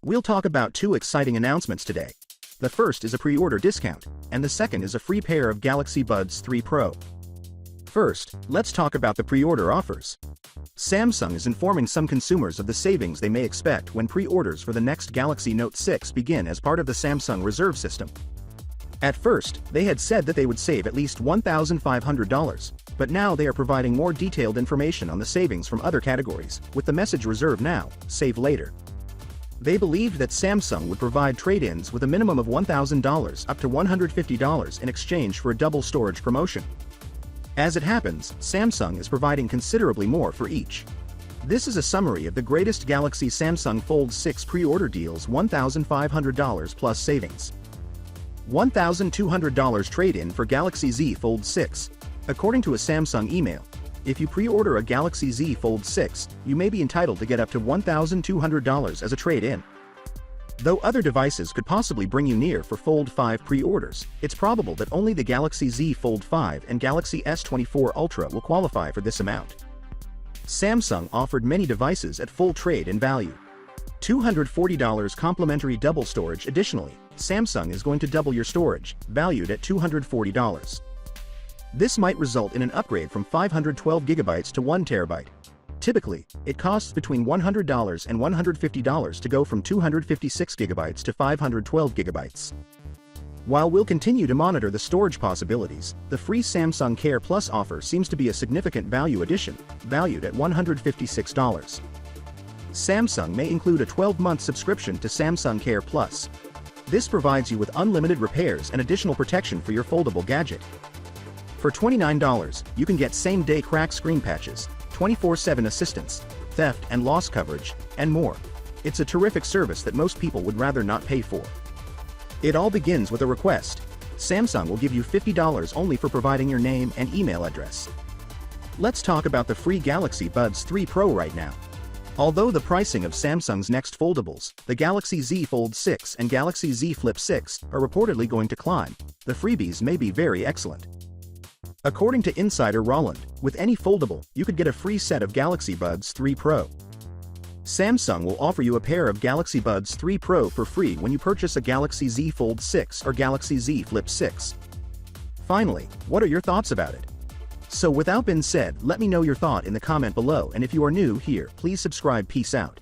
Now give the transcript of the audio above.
We'll talk about two exciting announcements today. The first is a pre-order discount, and the second is a free pair of Galaxy Buds 3 Pro. First, let's talk about the pre-order offers. Samsung is informing some consumers of the savings they may expect when pre-orders for the next Galaxy Note 6 begin as part of the Samsung Reserve system. At first, they had said that they would save at least $1,500, but now they are providing more detailed information on the savings from other categories, with the message "Reserve now, save later." They believed that Samsung would provide trade-ins with a minimum of $1,000 up to $150 in exchange for a double storage promotion. As it happens, Samsung is providing considerably more for each. This is a summary of the greatest Galaxy Samsung Fold 6 pre-order deals: $1,500 plus savings. $1,200 trade-in for Galaxy Z Fold 6. According to a Samsung email, if you pre-order a Galaxy Z Fold 6, you may be entitled to get up to $1,200 as a trade-in. Though other devices could possibly bring you near for Fold 5 pre-orders, it's probable that only the Galaxy Z Fold 5 and Galaxy S24 Ultra will qualify for this amount. Samsung offered many devices at full trade-in value. $240 complimentary double storage. Additionally, Samsung is going to double your storage, valued at $240. This might result in an upgrade from 512 GB to 1 TB. Typically, it costs between $100 and $150 to go from 256 GB to 512 GB. While we'll continue to monitor the storage possibilities, the free Samsung Care Plus offer seems to be a significant value addition, valued at $156. Samsung may include a 12-month subscription to Samsung Care Plus. This provides you with unlimited repairs and additional protection for your foldable gadget. For $29, you can get same-day crack screen patches, 24/7 assistance, theft and loss coverage, and more. It's a terrific service that most people would rather not pay for. It all begins with a request. Samsung will give you $50 only for providing your name and email address. Let's talk about the free Galaxy Buds 3 Pro right now. Although the pricing of Samsung's next foldables, the Galaxy Z Fold 6 and Galaxy Z Flip 6, are reportedly going to climb, the freebies may be very excellent. According to insider Roland, with any foldable, you could get a free set of Galaxy Buds 3 Pro. Samsung will offer you a pair of Galaxy Buds 3 Pro for free when you purchase a Galaxy Z Fold 6 or Galaxy Z Flip 6. Finally, what are your thoughts about it? So without being said, let me know your thought in the comment below, and if you are new here, please subscribe. Peace out.